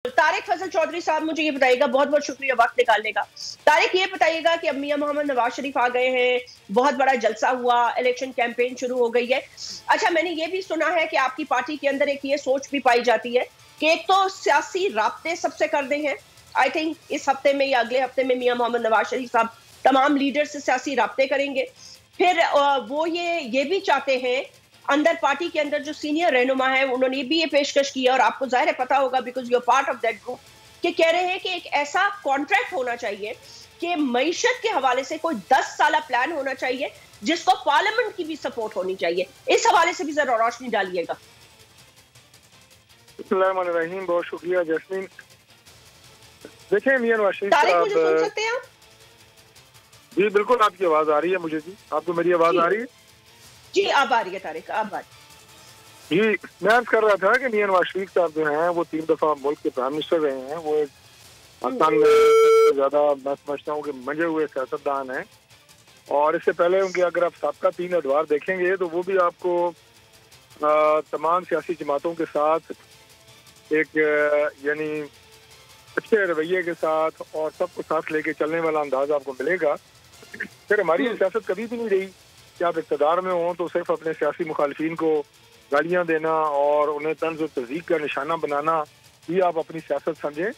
तारिक फजल चौधरी साहब मुझे ये बताइएगा, बहुत बहुत शुक्रिया वक्त निकालने का। तारिक ये बताइएगा कि अब मियां मोहम्मद नवाज शरीफ आ गए हैं, बहुत बड़ा जलसा हुआ, इलेक्शन कैंपेन शुरू हो गई है। अच्छा, मैंने ये भी सुना है कि आपकी पार्टी के अंदर एक ये सोच भी पाई जाती है कि एक तो सियासी राब्ते सबसे करने हैं। आई थिंक इस हफ्ते में या अगले हफ्ते में मियां मोहम्मद नवाज शरीफ साहब तमाम लीडर से सियासी राब्ते करेंगे। फिर वो ये भी चाहते हैं, अंदर पार्टी के अंदर जो सीनियर रहनुमा है उन्होंने भी ये पेशकश की है, और आपको जाहिर है पता होगा because you are part of that group, कि कह रहे हैं कि एक ऐसा कॉन्ट्रैक्ट होना चाहिए कि मईशत के हवाले से कोई 10 साल प्लान होना चाहिए जिसको पार्लियामेंट की भी सपोर्ट होनी चाहिए। इस हवाले से भी जरा रोशनी डालिएगा। बिस्मिल्लाहिर्रहमानिर्रहीम, बहुत शुक्रिया जैस्मीन। देखिए मियां नवाज शरीफ तारिक, मुझे सुन सकते हैं आप? जी बिल्कुल, आपकी आवाज आ रही है मुझे। जी आपको मेरी आवाज आ रही है? जी अब आ रही है तारिक, अब आ रही है। जी मैं अर्ज कर रहा था कि मियां नवाज शरीफ साहब जो हैं वो 3 दफा मुल्क के प्राइम मिनिस्टर रहे हैं। वो एक पाकिस्तान में ज्यादा मैं समझता हूँ कि मंजे हुए सियासतदान हैं। और इससे पहले उनके अगर आप सबका 3 अदवार देखेंगे तो वो भी आपको तमाम सियासी जमातों के साथ एक यानी अच्छे रवैये के साथ और सबको साथ लेके चलने वाला अंदाज आपको मिलेगा। फिर हमारी सियासत कभी भी नहीं रही कि आप इक़्तिदार में हों तो सिर्फ अपने सियासी मुखालिफिन को गालियाँ देना और उन्हें तंज़ और तज़ीक़ का निशाना बनाना ही आप अपनी सियासत समझें।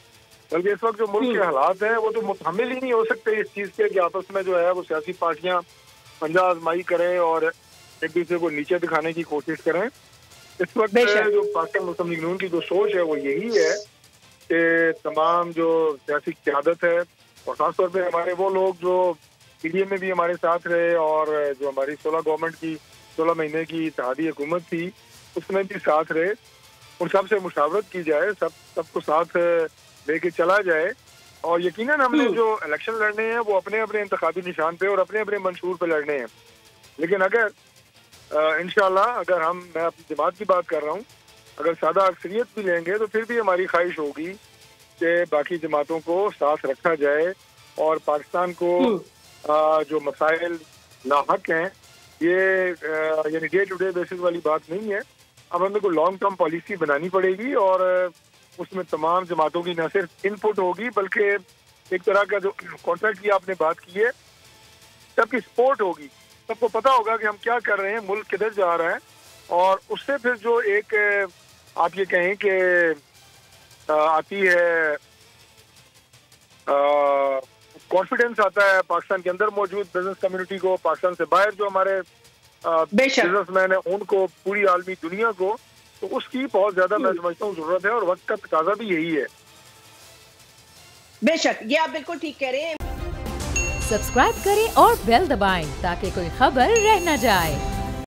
बल्कि इस वक्त जो मुल्क के हालात हैं वो तो मुतहम्मिल ही नहीं हो सकते इस चीज़ के कि आपस में जो है वो सियासी पार्टियाँ पंजा आजमाई करें और एक दूसरे को नीचे दिखाने की कोशिश करें। इस वक्त जो पाकिस्तान मुस्लिम लीग नून की जो सोच है वो यही है कि तमाम जो सियासी क़यादत है और ख़ासतौर पर हमारे वो लोग जो पीडीएम में भी हमारे साथ रहे और जो हमारी 16 गवर्नमेंट की 16 महीने की इत्तेहादी हुकूमत थी उसमें भी साथ रहे, उन सब से मुशावरत की जाए, सबको साथ लेके चला जाए। और यकीनन हमने जो इलेक्शन लड़ने हैं वो अपने अपने इंतखाबी निशान पे और अपने अपने मंशूर पे लड़ने हैं। लेकिन अगर इंशाल्लाह अगर मैं अपनी जमात की बात कर रहा हूँ, अगर सादा अक्सरियत भी लेंगे तो फिर भी हमारी ख्वाहिश होगी कि बाकी जमातों को साथ रखा जाए और पाकिस्तान को जो मसाइल लाहक हैं ये यानी डे टू डे बेसिस वाली बात नहीं है। अब हमें को लॉन्ग टर्म पॉलिसी बनानी पड़ेगी और उसमें तमाम जमातों की न सिर्फ इनपुट होगी बल्कि एक तरह का जो कॉन्ट्रैक्ट की आपने बात की है सबकी सपोर्ट होगी। सबको पता होगा कि हम क्या कर रहे हैं, मुल्क किधर जा रहा है। और उससे फिर जो एक आप ये कहें कि आती है कॉन्फिडेंस आता है पाकिस्तान के अंदर मौजूद बिजनेस कम्युनिटी को, पाकिस्तान से बाहर जो हमारे बिजनेसमैन है उनको, पूरी आलमी दुनिया को, तो उसकी बहुत ज्यादा मैं समझता हूँ जरूरत है और वक्त का तकाजा भी यही है। बेशक, ये आप बिल्कुल ठीक कह रहे हैं। सब्सक्राइब करें और बेल दबाएं ताकि कोई खबर रह न जाए।